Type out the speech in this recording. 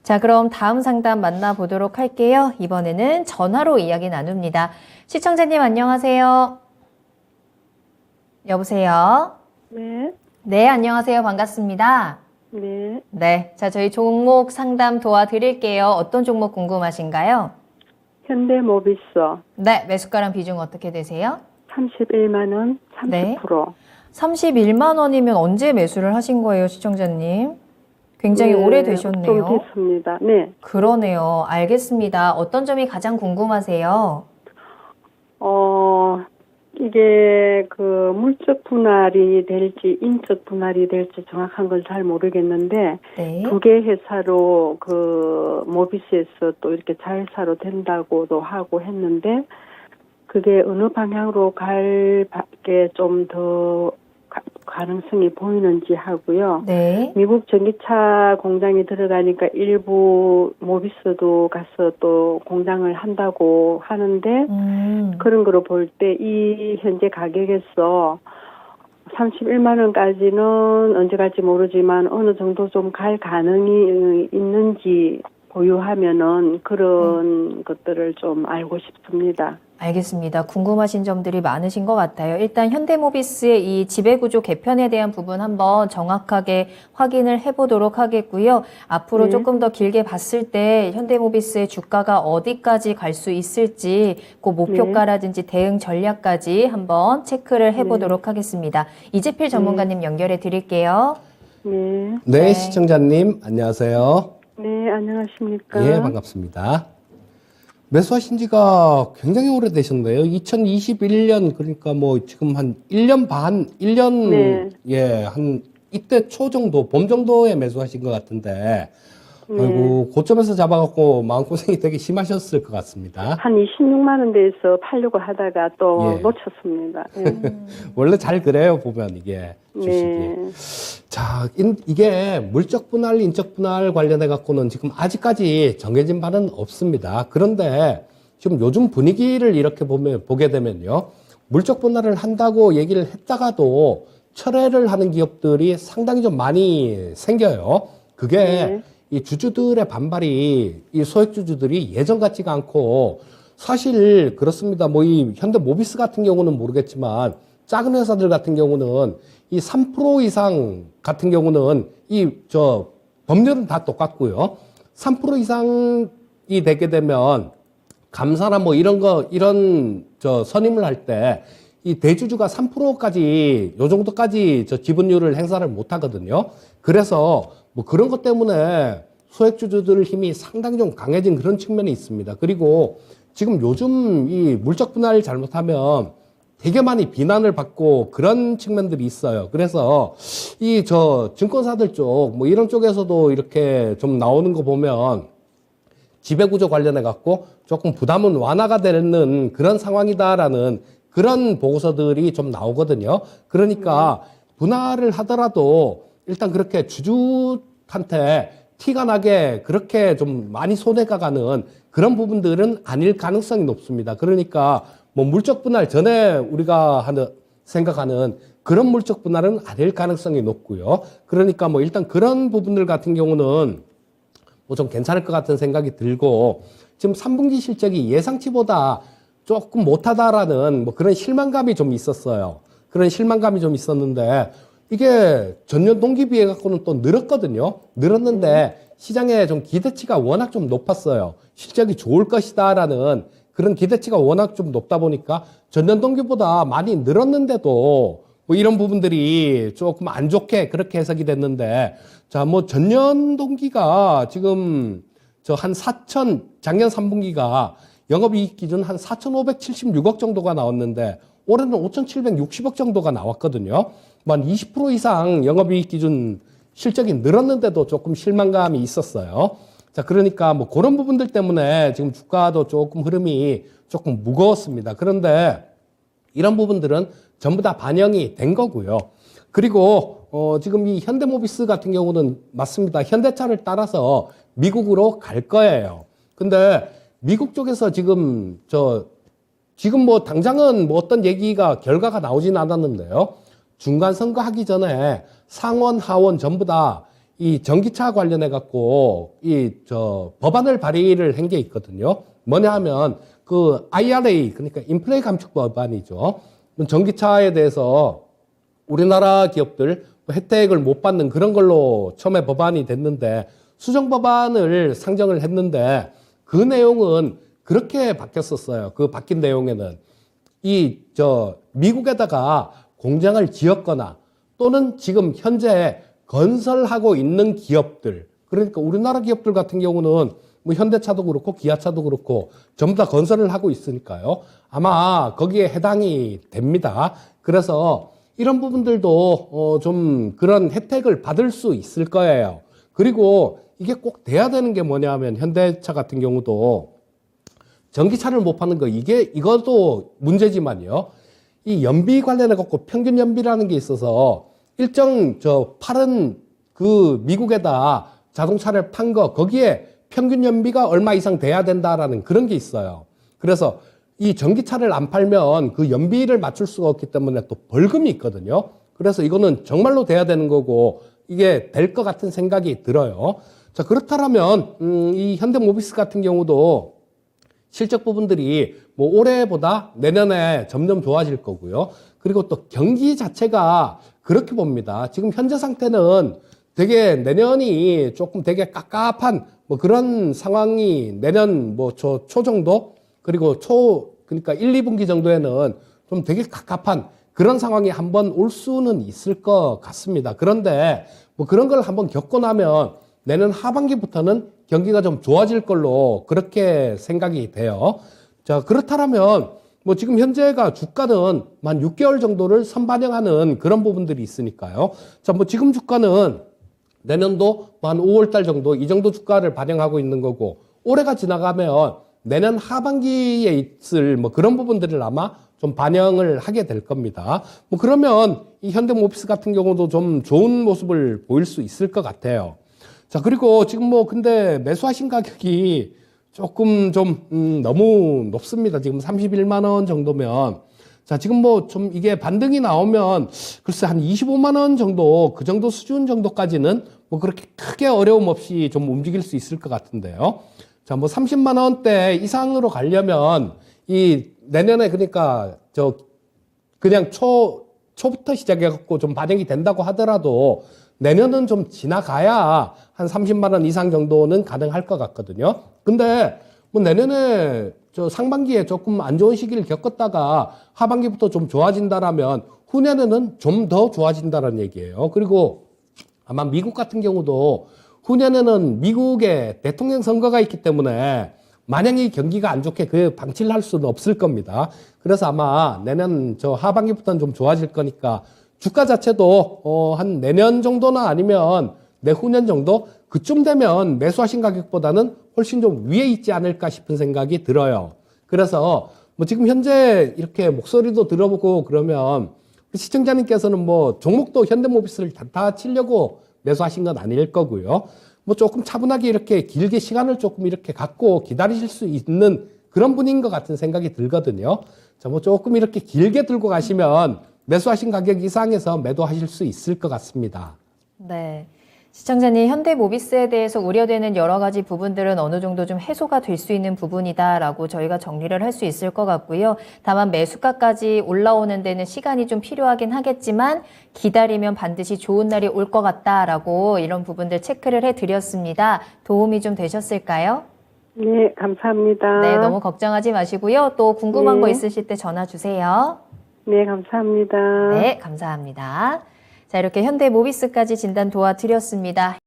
자, 그럼 다음 상담 만나보도록 할게요. 이번에는 전화로 이야기 나눕니다. 시청자님 안녕하세요. 여보세요? 네, 네, 안녕하세요. 반갑습니다. 네. 네, 자, 저희 종목 상담 도와드릴게요. 어떤 종목 궁금하신가요? 현대모비스 네, 매수가랑 비중 어떻게 되세요? 31만 원, 30%. 네. 31만 원이면 언제 매수를 하신 거예요, 시청자님? 굉장히 네, 오래되셨네요. 좀 됐습니다. 네. 그러네요. 알겠습니다. 어떤 점이 가장 궁금하세요? 이게 그 물적 분할이 될지 인적 분할이 될지 정확한 걸 잘 모르겠는데 네. 두 개 회사로 그 모비스에서 또 이렇게 자회사로 된다고도 하고 했는데 그게 어느 방향으로 갈 밖에 좀 더 가능성이 보이는지 하고요. 네. 미국 전기차 공장이 들어가니까 일부 모비스도 가서 또 공장을 한다고 하는데 그런 거로 볼 때 이 현재 가격에서 31만 원까지는 언제 갈지 모르지만 어느 정도 좀 갈 가능이 있는지 보유하면은 그런 것들을 좀 알고 싶습니다. 알겠습니다. 궁금하신 점들이 많으신 것 같아요. 일단 현대모비스의 이 지배구조 개편에 대한 부분 한번 정확하게 확인을 해보도록 하겠고요. 앞으로 네. 조금 더 길게 봤을 때 현대모비스의 주가가 어디까지 갈 수 있을지 그 목표가라든지 대응 전략까지 한번 체크를 해보도록 하겠습니다. 이재필 전문가님 연결해 드릴게요. 네. 네, 시청자님, 안녕하세요. 네, 안녕하십니까? 예, 반갑습니다. 매수하신 지가 굉장히 오래되셨네요. 2021년, 그러니까 뭐 지금 한 1년 반, 1년, 네. 예, 한 이때 초 정도, 봄 정도에 매수하신 것 같은데, 아이고, 고점에서 잡아갖고 마음고생이 되게 심하셨을 것 같습니다. 한 26만 원대에서 팔려고 하다가 또 예. 놓쳤습니다. 예. 원래 잘 그래요, 보면 이게 주식이. 네. 자, 이게 물적 분할, 인적 분할 관련해 갖고는 지금 아직까지 정해진 바는 없습니다. 그런데 지금 요즘 분위기를 이렇게 보게 되면요. 물적 분할을 한다고 얘기를 했다가도 철회를 하는 기업들이 상당히 좀 많이 생겨요. 그게 네. 이 주주들의 반발이 이 소액주주들이 예전 같지가 않고 사실 그렇습니다. 뭐 이 현대모비스 같은 경우는 모르겠지만 작은 회사들 같은 경우는 이 3% 이상 같은 경우는 법률은 다 똑같고요. 3% 이상이 되게 되면 감사나 뭐 이런 선임을 할 때 이 대주주가 3%까지, 요 정도까지 지분율을 행사를 못 하거든요. 그래서 뭐 그런 것 때문에 소액주주들 힘이 상당히 좀 강해진 그런 측면이 있습니다. 그리고 지금 요즘 이 물적 분할 잘못하면 되게 많이 비난을 받고 그런 측면들이 있어요. 그래서 증권사들 쪽, 뭐 이런 쪽에서도 이렇게 좀 나오는 거 보면 지배구조 관련해 갖고 조금 부담은 완화가 되는 그런 상황이다라는 그런 보고서들이 좀 나오거든요. 그러니까 분할을 하더라도 일단 그렇게 주주한테 티가 나게 그렇게 좀 많이 손해가 가는 그런 부분들은 아닐 가능성이 높습니다. 그러니까 뭐 물적 분할 전에 우리가 생각하는 그런 물적 분할은 아닐 가능성이 높고요. 그러니까 뭐 일단 그런 부분들 같은 경우는 뭐 좀 괜찮을 것 같은 생각이 들고 지금 3분기 실적이 예상치보다 조금 못하다라는 뭐 그런 실망감이 좀 있었어요. 그런 실망감이 좀 있었는데 이게 전년 동기 비해 갖고는 또 늘었거든요. 늘었는데 시장에 좀 기대치가 워낙 좀 높았어요. 실적이 좋을 것이다라는 그런 기대치가 워낙 좀 높다 보니까 전년 동기보다 많이 늘었는데도 뭐 이런 부분들이 조금 안 좋게 그렇게 해석이 됐는데 자, 뭐 전년 동기가 지금 작년 3분기가 영업이익 기준 한 4,576억 정도가 나왔는데 올해는 5,760억 정도가 나왔거든요. 한 20% 이상 영업이익 기준 실적이 늘었는데도 조금 실망감이 있었어요. 자, 그러니까 뭐 그런 부분들 때문에 지금 주가도 조금 흐름이 조금 무거웠습니다. 그런데 이런 부분들은 전부 다 반영이 된 거고요. 그리고 지금 이 현대모비스 같은 경우는 맞습니다. 현대차를 따라서 미국으로 갈 거예요. 근데 미국 쪽에서 지금 뭐 당장은 뭐 어떤 결과가 나오진 않았는데요. 중간 선거 하기 전에 상원, 하원 전부 다 이 전기차 관련해 갖고 법안을 발의를 한 게 있거든요. 뭐냐 하면 그 IRA, 그러니까 인플레 감축 법안이죠. 전기차에 대해서 우리나라 기업들 혜택을 못 받는 그런 걸로 처음에 법안이 됐는데, 수정 법안을 상정을 했는데 그 내용은 그렇게 바뀌었었어요. 그 바뀐 내용에는 미국에다가 공장을 지었거나 또는 지금 현재 건설하고 있는 기업들, 그러니까 우리나라 기업들 같은 경우는 뭐 현대차도 그렇고 기아차도 그렇고 전부 다 건설을 하고 있으니까요. 아마 거기에 해당이 됩니다. 그래서 이런 부분들도 좀 그런 혜택을 받을 수 있을 거예요. 그리고 이게 꼭 돼야 되는 게 뭐냐 하면 현대차 같은 경우도 전기차를 못 파는 거, 이것도 문제지만요. 이 연비 관련해 갖고 평균 연비라는 게 있어서 일정 파는 그 미국에다 자동차를 판 거, 거기에 평균 연비가 얼마 이상 돼야 된다라는 그런 게 있어요. 그래서 이 전기차를 안 팔면 그 연비를 맞출 수가 없기 때문에 또 벌금이 있거든요. 그래서 이거는 정말로 돼야 되는 거고 이게 될 것 같은 생각이 들어요. 자, 그렇다면 이 현대모비스 같은 경우도 실적 부분들이 뭐 올해보다 내년에 점점 좋아질 거고요. 그리고 또 경기 자체가 그렇게 봅니다. 지금 현재 상태는 되게 내년이 조금 되게 깝깝한 뭐 그런 상황이 내년 뭐 초 정도, 그리고 그러니까 1, 2분기 정도에는 좀 되게 깝깝한 그런 상황이 한번 올 수는 있을 것 같습니다. 그런데 뭐 그런 걸 한번 겪고 나면 내년 하반기부터는 경기가 좀 좋아질 걸로 그렇게 생각이 돼요. 자, 그렇다면 뭐 지금 현재가 주가는 한 6개월 정도를 선반영하는 그런 부분들이 있으니까요. 자, 뭐 지금 주가는 내년도 한 5월 달 정도, 이 정도 주가를 반영하고 있는 거고, 올해가 지나가면 내년 하반기에 있을 뭐 그런 부분들을 아마 좀 반영을 하게 될 겁니다. 뭐 그러면 이 현대모비스 같은 경우도 좀 좋은 모습을 보일 수 있을 것 같아요. 자, 그리고 지금 뭐 근데 매수하신 가격이 조금 좀 너무 높습니다. 지금 31만 원 정도면. 자, 지금 뭐 좀 이게 반등이 나오면 글쎄 한 25만 원 정도, 그 정도 수준 정도까지는 뭐 그렇게 크게 어려움 없이 좀 움직일 수 있을 것 같은데요. 자, 뭐 30만 원대 이상으로 가려면 이 내년에 그러니까 그냥 초부터 시작해갖고 좀 반영이 된다고 하더라도 내년은 좀 지나가야 한 30만 원 이상 정도는 가능할 것 같거든요. 근데 뭐 내년에 상반기에 조금 안 좋은 시기를 겪었다가 하반기부터 좀 좋아진다라면 후년에는 좀 더 좋아진다는 얘기예요. 그리고 아마 미국 같은 경우도 후년에는 미국의 대통령 선거가 있기 때문에 만약에 경기가 안 좋게 그 방치를 할 수는 없을 겁니다. 그래서 아마 내년 하반기부터는 좀 좋아질 거니까 주가 자체도 한 내년 정도나 아니면 내후년 정도 그쯤 되면 매수하신 가격보다는 훨씬 좀 위에 있지 않을까 싶은 생각이 들어요. 그래서 뭐 지금 현재 이렇게 목소리도 들어보고 그러면 시청자님께서는 뭐 종목도 현대모비스를 다 치려고 매수하신 건 아닐 거고요. 뭐 조금 차분하게 이렇게 길게 시간을 조금 이렇게 갖고 기다리실 수 있는 그런 분인 것 같은 생각이 들거든요. 자, 뭐 조금 이렇게 길게 들고 가시면 매수하신 가격 이상에서 매도하실 수 있을 것 같습니다. 네. 시청자님, 현대모비스에 대해서 우려되는 여러 가지 부분들은 어느 정도 좀 해소가 될 수 있는 부분이다라고 저희가 정리를 할 수 있을 것 같고요. 다만 매수가까지 올라오는 데는 시간이 좀 필요하긴 하겠지만 기다리면 반드시 좋은 날이 올 것 같다라고 이런 부분들 체크를 해드렸습니다. 도움이 좀 되셨을까요? 네, 감사합니다. 네, 너무 걱정하지 마시고요. 또 궁금한 네. 거 있으실 때 전화 주세요. 네, 감사합니다. 네, 감사합니다. 자, 이렇게 현대모비스까지 진단 도와드렸습니다.